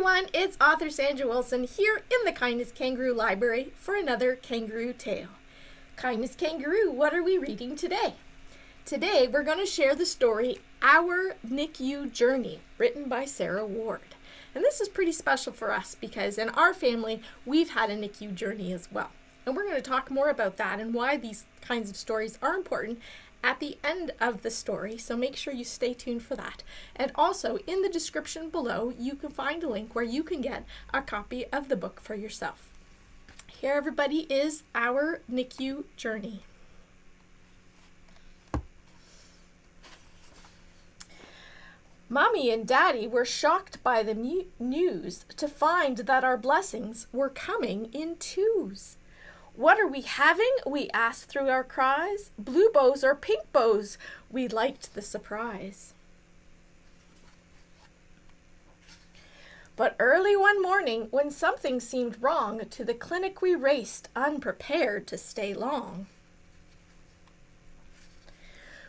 everyone, it's author Sandra Wilson here in the Kindness Kangaroo Library for another Kangaroo tale. Kindness Kangaroo, what are we reading today? Today we're going to share the story Our NICU Journey, written by Sarah Ward. And this is pretty special for us because in our family we've had a NICU journey as well. And we're going to talk more about that and why these kinds of stories are important at the end of the story, so make sure you stay tuned for that. And also, in the description below, you can find a link where you can get a copy of the book for yourself. Here, everybody, is Our NICU Journey. Mommy and Daddy were shocked by the news to find that our blessings were coming in twos. "What are we having?" we asked through our cries. "Blue bows or pink bows?" We liked the surprise. But early one morning, when something seemed wrong, to the clinic we raced, unprepared to stay long.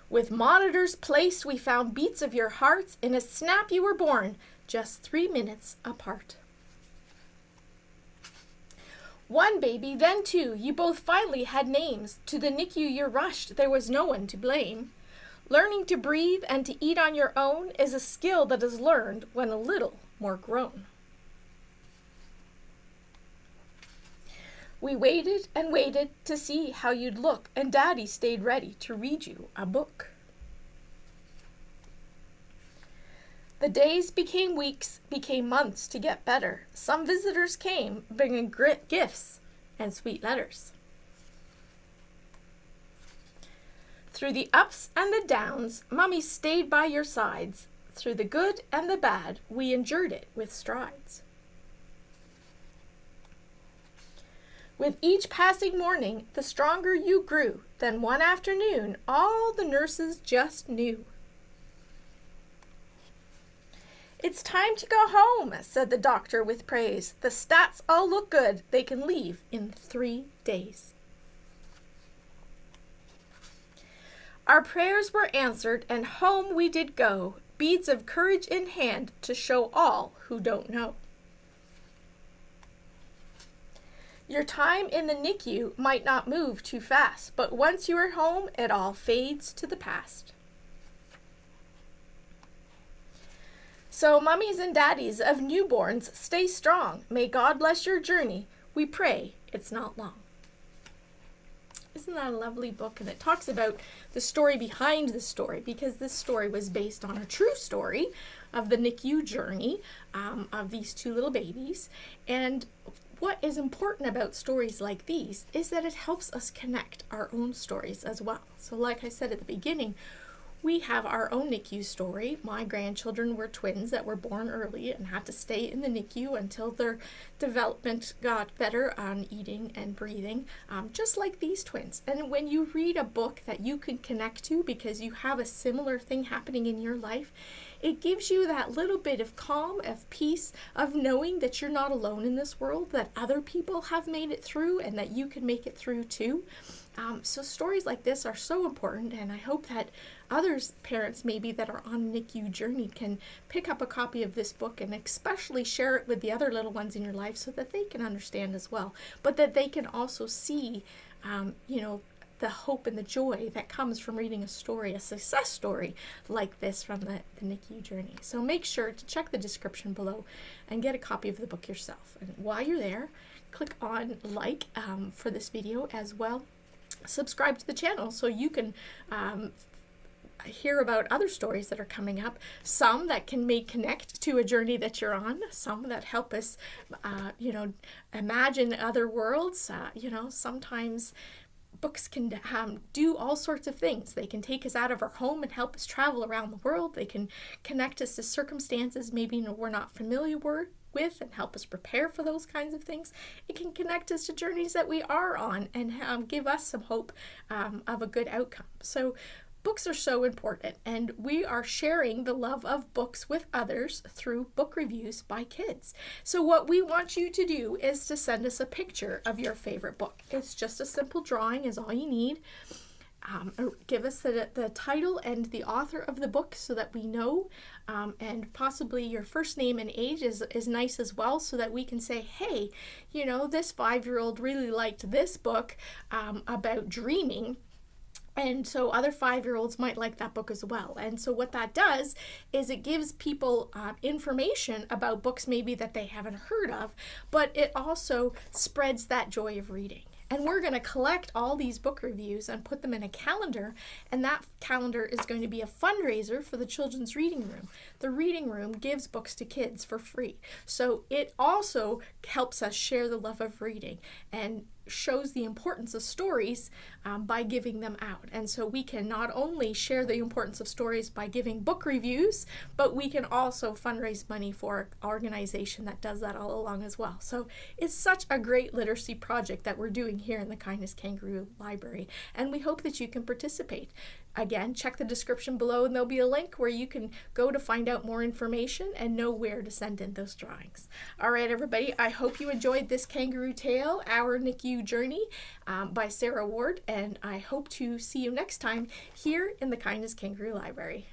With monitors placed, we found beats of your hearts. In a snap you were born, just 3 minutes apart. One baby, then two, you both finally had names. To the NICU you rushed, there was no one to blame. Learning to breathe and to eat on your own is a skill that is learned when a little more grown. We waited and waited to see how you'd look, and Daddy stayed ready to read you a book. The days became weeks, became months to get better. Some visitors came, bringing gifts and sweet letters. Through the ups and the downs, Mommy stayed by your sides. Through the good and the bad, we endured it with strides. With each passing morning, the stronger you grew. Then one afternoon, all the nurses just knew. "It's time to go home," said the doctor with praise. "The stats all look good. They can leave in 3 days." Our prayers were answered and home we did go, beads of courage in hand to show all who don't know. Your time in the NICU might not move too fast, but once you are home, it all fades to the past. So mummies and daddies of newborns, stay strong. May God bless your journey. We pray it's not long. Isn't that a lovely book? And it talks about the story behind the story, because this story was based on a true story of the NICU journey of these two little babies. And what is important about stories like these is that it helps us connect our own stories as well. So like I said at the beginning, we have our own NICU story. My grandchildren were twins that were born early and had to stay in the NICU until their development got better on eating and breathing, just like these twins. And when you read a book that you can connect to because you have a similar thing happening in your life, it gives you that little bit of calm, of peace, of knowing that you're not alone in this world, that other people have made it through and that you can make it through too. So stories like this are so important, and I hope that others, parents maybe that are on NICU journey, can pick up a copy of this book and especially share it with the other little ones in your life so that they can understand as well, but that they can also see, the hope and the joy that comes from reading a story, a success story like this from the NICU journey. So make sure to check the description below and get a copy of the book yourself. And while you're there, click on like for this video as well. Subscribe to the channel so you can hear about other stories that are coming up, some that can connect to a journey that you're on, some that help us, imagine other worlds. Sometimes books can do all sorts of things. They can take us out of our home and help us travel around the world. They can connect us to circumstances maybe we're not familiar with and help us prepare for those kinds of things. It can connect us to journeys that we are on and give us some hope of a good outcome. So books are so important, and we are sharing the love of books with others through book reviews by kids. So what we want you to do is to send us a picture of your favorite book. It's just a simple drawing is all you need. give us the title and the author of the book so that we know, and possibly your first name and age is nice as well, so that we can say, hey, you know, this 5-year-old really liked this book about dreaming. And so other 5-year-olds might like that book as well. And so what that does is it gives people information about books maybe that they haven't heard of, but it also spreads that joy of reading. And we're going to collect all these book reviews and put them in a calendar, and that calendar is going to be a fundraiser for the Children's Reading Room. The Reading Room gives books to kids for free. So it also helps us share the love of reading and shows the importance of stories by giving them out. And so we can not only share the importance of stories by giving book reviews, but we can also fundraise money for an organization that does that all along as well. So it's such a great literacy project that we're doing here in the Kindness Kangaroo Library, and we hope that you can participate. Again, check the description below and there'll be a link where you can go to find out more information and know where to send in those drawings. All right, everybody, I hope you enjoyed this Kangaroo Tale, Our NICU Journey by Sarah Ward, and I hope to see you next time here in the Kindness Kangaroo Library.